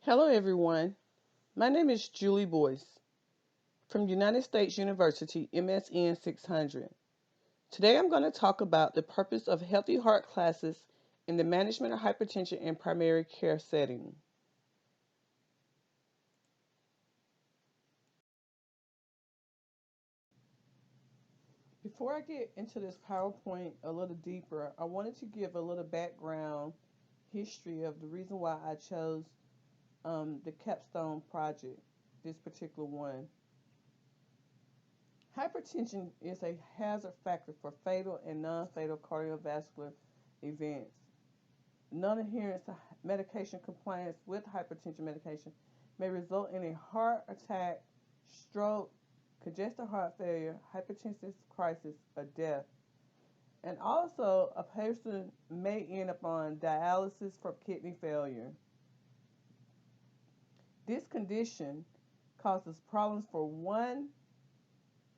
Hello, everyone. My name is Julie Boyce from United States University, MSN 600. Today I'm going to talk about the purpose of healthy heart classes in the management of hypertension in primary care setting. Before I get into this PowerPoint a little deeper, I wanted to give a little background history of the reason why I chose the capstone project, this particular one. Hypertension is a hazard factor for fatal and non-fatal cardiovascular events. Non-adherence to medication compliance with hypertension medication may result in a heart attack, stroke, congestive heart failure, hypertensive crisis, or death. And also, a person may end up on dialysis for kidney failure. This condition causes problems for one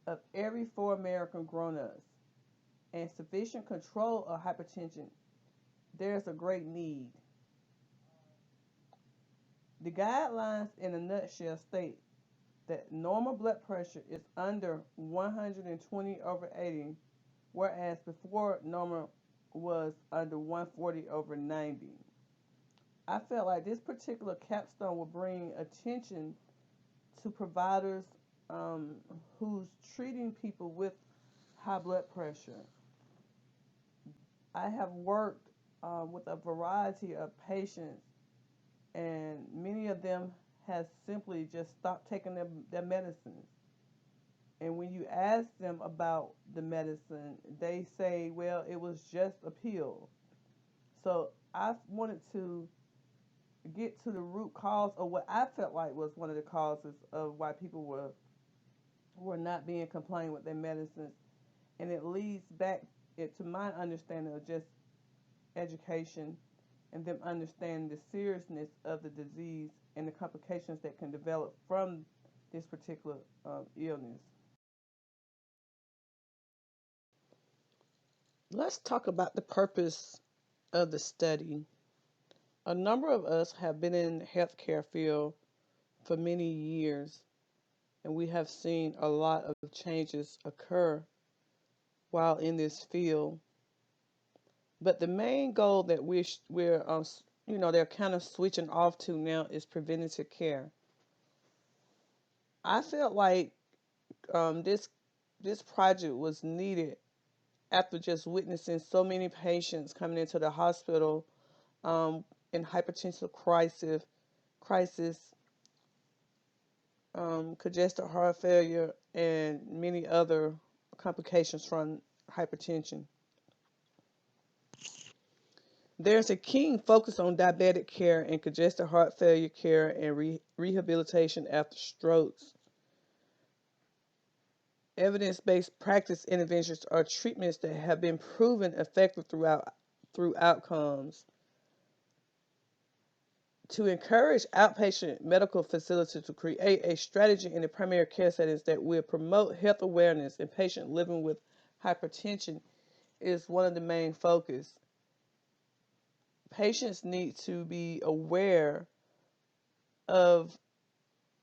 of every four American grown-ups, and sufficient control of hypertension, there's a great need. The guidelines in a nutshell state that normal blood pressure is under 120/80, whereas before normal was under 140/90. I felt like this particular capstone will bring attention to providers who's treating people with high blood pressure. I have worked with a variety of patients, and many of them has simply just stopped taking their medicines. And when you ask them about the medicine, they say, well, it was just a pill. So I wanted to get to the root cause of what I felt like was one of the causes of why people were not being compliant with their medicines. And it leads back to my understanding of just education and them understanding the seriousness of the disease and the complications that can develop from this particular illness. Let's talk about the purpose of the study. A number of us have been in the healthcare field for many years, and we have seen a lot of changes occur while in this field. But the main goal that they're kind of switching off to now is preventative care. I felt like this project was needed after just witnessing so many patients coming into the hospital um, in hypertensive crisis, congestive heart failure, and many other complications from hypertension. There's a keen focus on diabetic care and congestive heart failure care and rehabilitation after strokes. Evidence-based practice interventions are treatments that have been proven effective through outcomes. To encourage outpatient medical facilities to create a strategy in the primary care settings that will promote health awareness in patients living with hypertension is one of the main focus. Patients need to be aware of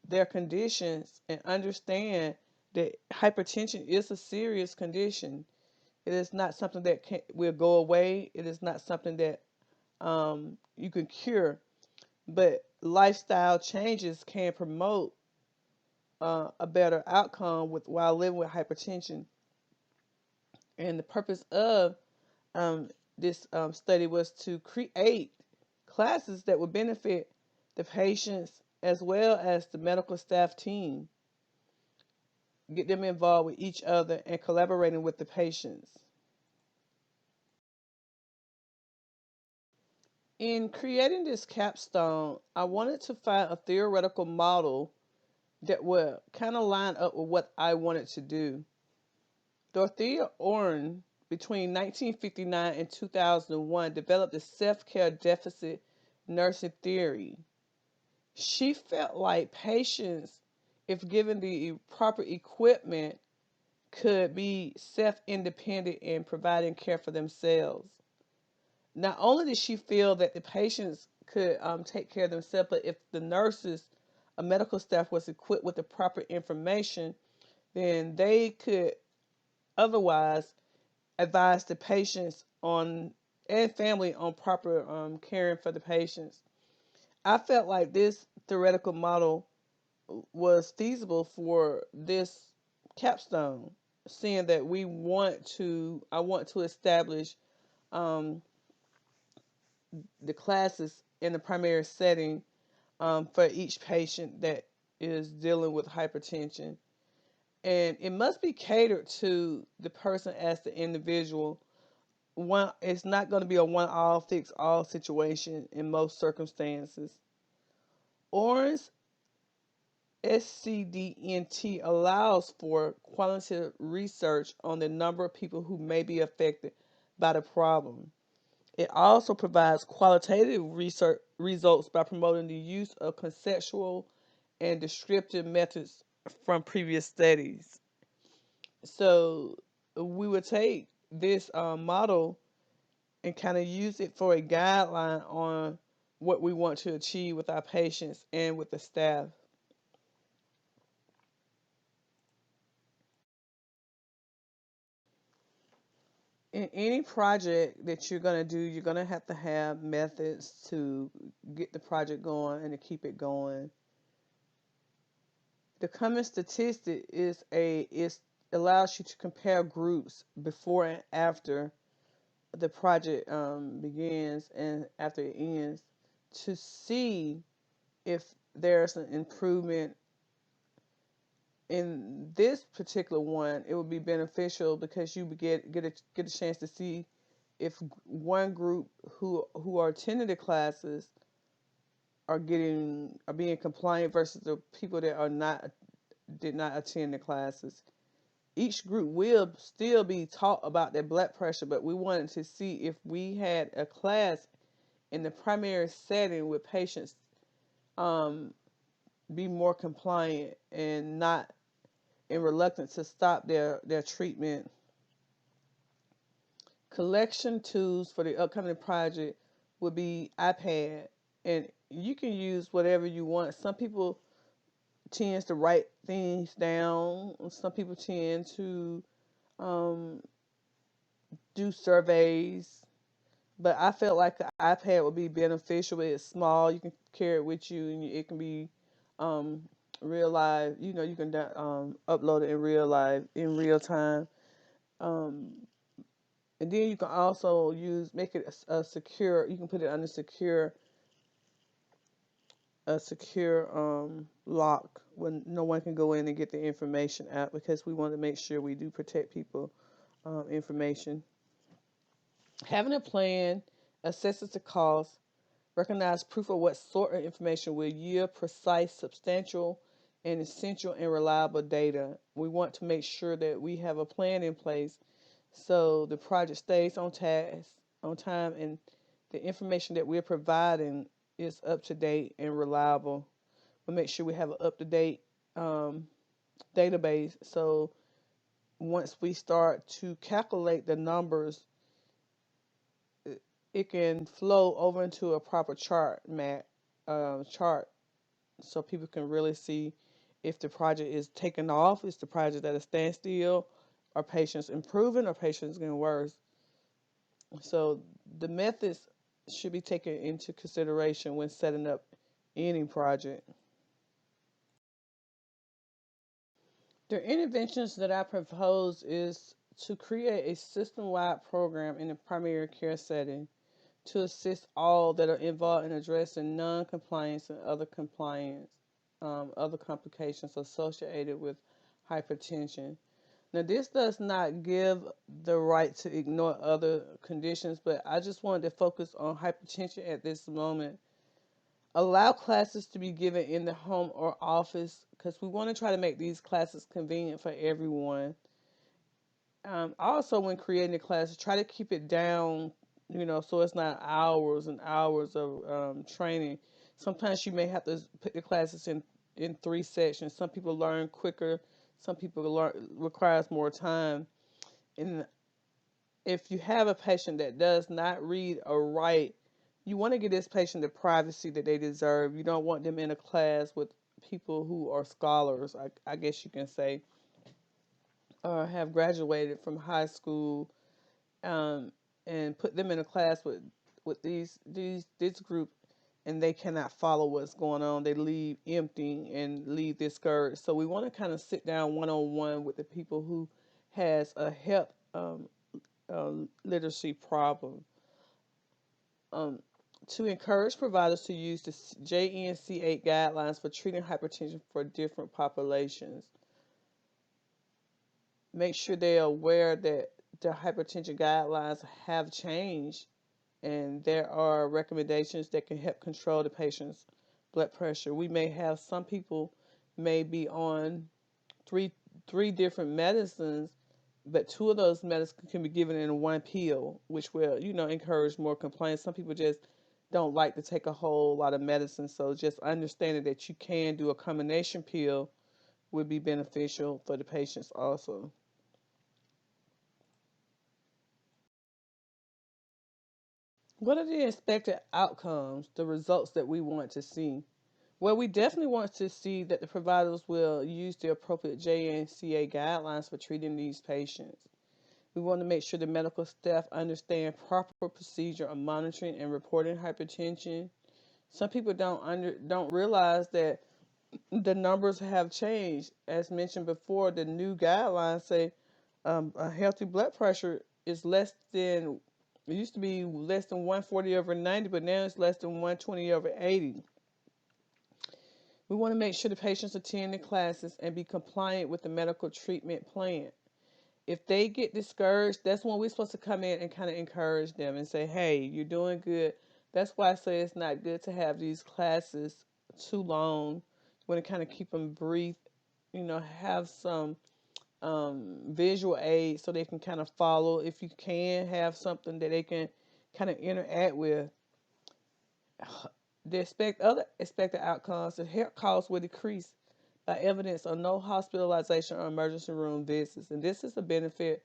their conditions and understand that hypertension is a serious condition. It is not something that will go away. It is not something that you can cure. But lifestyle changes can promote a better outcome while living with hypertension. And the purpose of this study was to create classes that would benefit the patients as well as the medical staff team, get them involved with each other and collaborating with the patients. In creating this capstone, I wanted to find a theoretical model that would kind of line up with what I wanted to do. Dorothea Orn, between 1959 and 2001, developed the self-care deficit nursing theory. She felt like patients, if given the proper equipment, could be self-independent in providing care for themselves. Not only did she feel that the patients could take care of themselves, but if the nurses, a medical staff was equipped with the proper information, then they could otherwise advise the patients on and family on proper caring for the patients. I felt like this theoretical model was feasible for this capstone, seeing that I want to establish um, the classes in the primary setting for each patient that is dealing with hypertension. And it must be catered to the person as the individual. It's not going to be a one all fix all situation in most circumstances. Orange SCDNT allows for qualitative research on the number of people who may be affected by the problem. It also provides qualitative research results by promoting the use of conceptual and descriptive methods from previous studies. So we would take this model and kind of use it for a guideline on what we want to achieve with our patients and with the staff. In any project that you're going to do, you're going to have methods to get the project going and to keep it going. The common statistic is allows you to compare groups before and after the project begins and after it ends to see if there's an improvement. In this particular one, it would be beneficial because you get a chance to see if one group who are attending the classes are being compliant versus the people that are not did not attend the classes. Each group will still be taught about their blood pressure, but we wanted to see if we had a class in the primary setting with patients um, be more compliant and not and reluctant to stop their treatment. Collection tools for the upcoming project would be iPad, and you can use whatever you want. Some people tend to write things down. Some people tend to um, do surveys. But I felt like the iPad would be beneficial. It's small. You can carry it with you, and it can be um, real live. You know, you can upload it in in real time. Um, and then you can also make it a secure. You can put it under a secure lock when no one can go in and get the information out because we want to make sure we do protect people information. Having a plan assesses the cost, recognize proof of what sort of information will yield precise, substantial, and essential and reliable data. We want to make sure that we have a plan in place so the project stays on task, on time, and the information that we're providing is up to date and reliable. We'll make sure we have an up to date um, database so once we start to calculate the numbers, it can flow over into a proper chart so people can really see if the project is taking off, is the project at a standstill, are patients improving, or patients getting worse. So the methods should be taken into consideration when setting up any project. The interventions that I propose is to create a system-wide program in the primary care setting to assist all that are involved in addressing non-compliance and other complications associated with hypertension. Now, this does not give the right to ignore other conditions, but I just wanted to focus on hypertension at this moment. Allow classes to be given in the home or office because we want to try to make these classes convenient for everyone. Also, when creating the classes, try to keep it down, so it's not hours and hours of training. Sometimes you may have to put the classes in three sections. Some people learn quicker, some people learn requires more time. And if you have a patient that does not read or write, You want to give this patient the privacy that they deserve. You don't want them in a class with people who are scholars, I guess you can say, or have graduated from high school, um, and put them in a class with this group, and they cannot follow what's going on. They leave empty and leave discouraged. So we want to kind of sit down one on one with the people who has a health literacy problem. Um, to encourage providers to use the JNC8 guidelines for treating hypertension for different populations. Make sure they're aware that the hypertension guidelines have changed and there are recommendations that can help control the patient's blood pressure. We may have some people may be on three three different medicines, but two of those medicines can be given in one pill, which will, encourage more compliance. Some people just don't like to take a whole lot of medicine, so just understanding that you can do a combination pill would be beneficial for the patients also. What are the expected outcomes, the results that we want to see? Well, we definitely want to see that the providers will use the appropriate JNCA guidelines for treating these patients. We want to make sure the medical staff understand proper procedure of monitoring and reporting hypertension. Some people don't realize that the numbers have changed. As mentioned before, the new guidelines say a healthy blood pressure is less than, it used to be less than 140 over 90, but now it's less than 120 over 80. We want to make sure the patients attend the classes and be compliant with the medical treatment plan. If they get discouraged, that's when we're supposed to come in and kind of encourage them and say, hey, you're doing good. That's why I say it's not good to have these classes too long. You want to kind of keep them brief, have some visual aids so they can kind of follow. If you can, have something that they can kind of interact with. The other expected outcomes, the health costs will decrease by evidence of no hospitalization or emergency room visits. And this is a benefit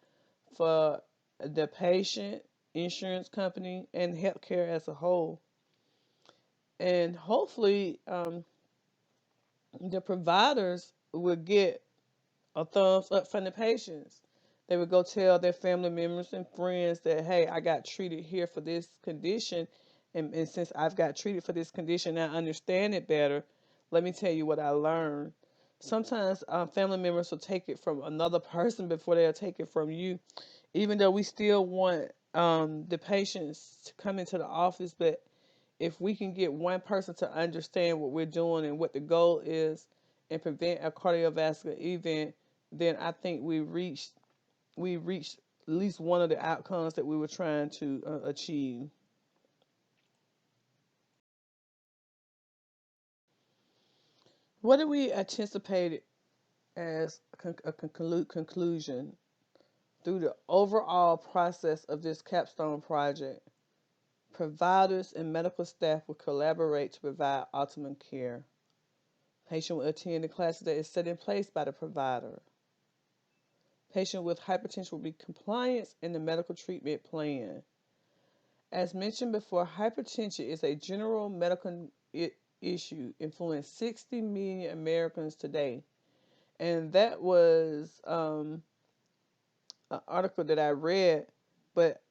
for the patient, insurance company, and healthcare as a whole. And hopefully, the providers will get a thumbs up from the patients. They would go tell their family members and friends that, hey, I got treated here for this condition. And since I've got treated for this condition, I understand it better. Let me tell you what I learned. Sometimes family members will take it from another person before they'll take it from you, even though we still want the patients to come into the office. But if we can get one person to understand what we're doing and what the goal is and prevent a cardiovascular event, then I think we reached at least one of the outcomes that we were trying to achieve. What do we anticipate as a conclusion through the overall process of this capstone project? Providers and medical staff will collaborate to provide optimum care. Patient will attend the classes that is set in place by the provider. Patient with hypertension will be compliant in the medical treatment plan. As mentioned before, hypertension is a general medical issue influencing 60 million Americans today. And that was an article that I read, but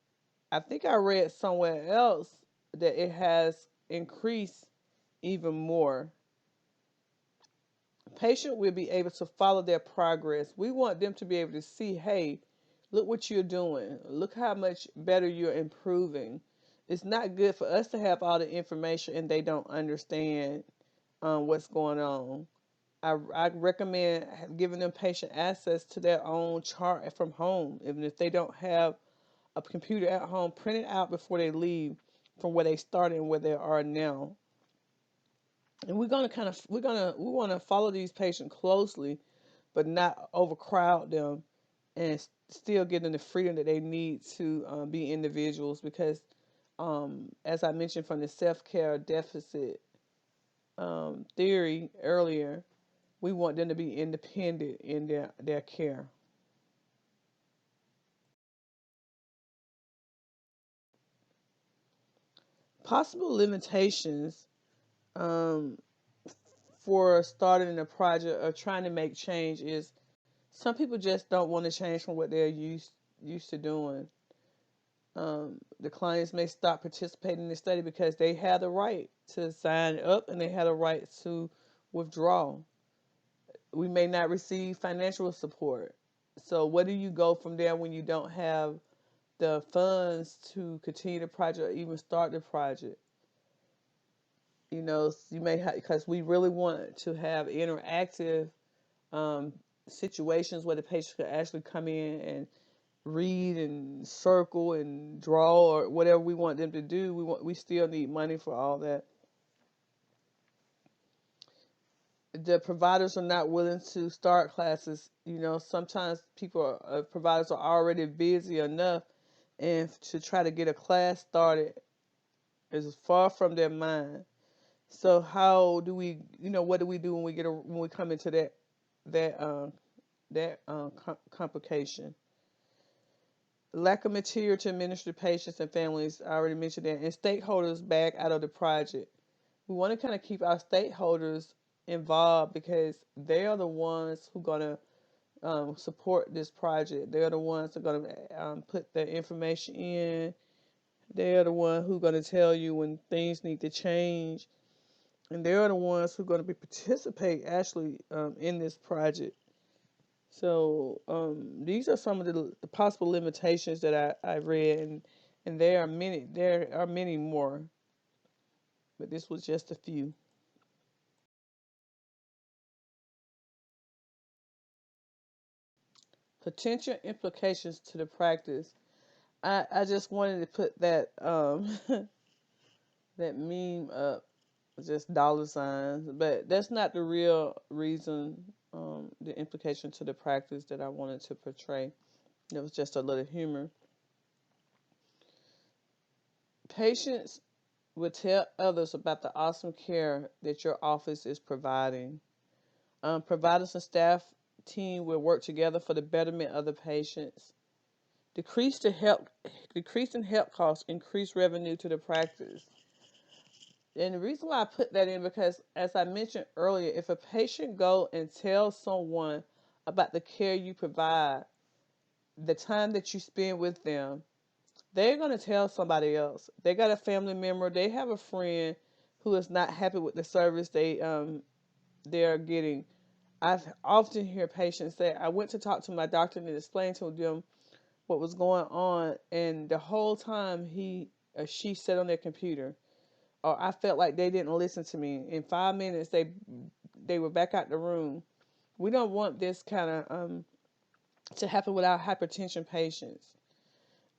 I think I read somewhere else that it has increased even more. Patient will be able to follow their progress. We want them to be able to see, hey, look what you're doing. Look how much better you're improving. It's not good for us to have all the information and they don't understand what's going on. I recommend giving them patient access to their own chart from home. Even if they don't have a computer at home, print it out before they leave from where they started and where they are now. And we want to follow these patients closely, but not overcrowd them, and still give them the freedom that they need to be individuals. Because, as I mentioned from the self-care deficit theory earlier, we want them to be independent in their care. Possible limitations um, for starting a project or trying to make change is some people just don't want to change from what they're used to doing. The clients may stop participating in the study because they have the right to sign up and they have the right to withdraw. We may not receive financial support. So where do you go from there when you don't have the funds to continue the project or even start the project? You may have, because we really want to have interactive um, situations where the patient could actually come in and read and circle and draw or whatever we want them to do. We still need money for all that. The providers are not willing to start classes. Sometimes providers are already busy enough, and to try to get a class started is far from their mind. So how do we, what do we do when we come into that complication? Lack of material to administer to patients and families. I already mentioned that, and stakeholders back out of the project. We want to kind of keep our stakeholders involved because they are the ones who are going to support this project. They're the ones that are going to put the information in. They're the ones who are going to tell you when things need to change. And they're the ones who are going to be participate actually in this project. So these are some of the possible limitations that I read, and there are many. There are many more, but this was just a few. Potential implications to the practice. I just wanted to put that that meme up, just dollar signs, but that's not the real reason. The implication to the practice that I wanted to portray. It was just a little humor. Patients will tell others about the awesome care that your office is providing. Providers and staff team will work together for the betterment of the patients. Decrease in help costs, increase revenue to the practice. And the reason why I put that in because, as I mentioned earlier, if a patient go and tell someone about the care you provide, the time that you spend with them, they're going to tell somebody else. They got a family member, they have a friend who is not happy with the service they're getting. I've often hear patients say, "I went to talk to my doctor and explained to them what was going on, and the whole time he or she sat on their computer, or I felt like they didn't listen to me. In 5 minutes, they were back out the room." We don't want this kind of to happen with our hypertension patients.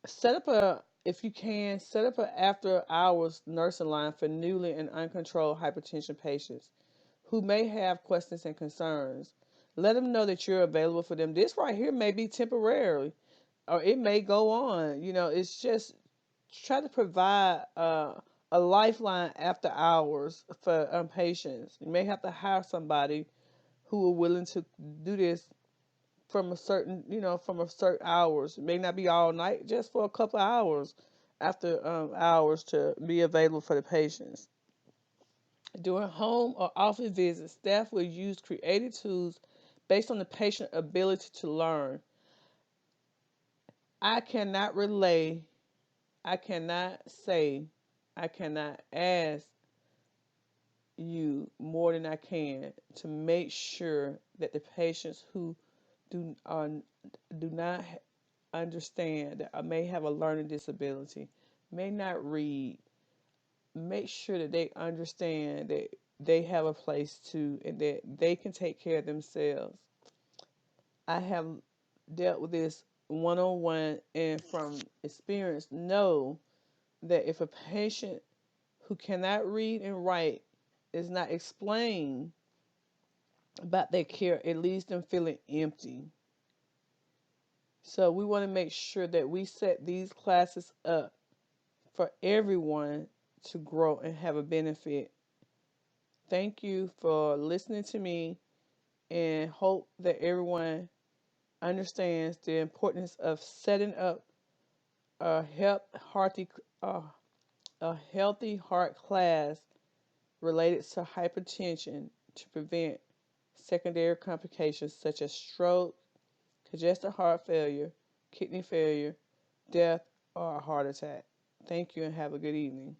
Set up if you can, set up an after hours nursing line for newly and uncontrolled hypertension patients who may have questions and concerns. Let them know that you're available for them. This right here may be temporary, or it may go on. It's just try to provide a lifeline after hours for patients. You may have to hire somebody who are willing to do this from a certain hours. It may not be all night, just for a couple of hours after hours to be available for the patients. During home or office visits, staff will use creative tools based on the patient's ability to learn. I cannot relay, I cannot say, I cannot ask you more than I can to make sure that the patients who do do not understand that I may have a learning disability, may not read, make sure that they understand that they have a place to and that they can take care of themselves. I have dealt with this one on one and from experience know that if a patient who cannot read and write is not explained about their care, it leaves them feeling empty. So we want to make sure that we set these classes up for everyone to grow and have a benefit. Thank you for listening to me and hope that everyone understands the importance of setting up a healthy, uh, a healthy heart class related to hypertension to prevent secondary complications such as stroke, congestive heart failure, kidney failure, death, or a heart attack. Thank you and have a good evening.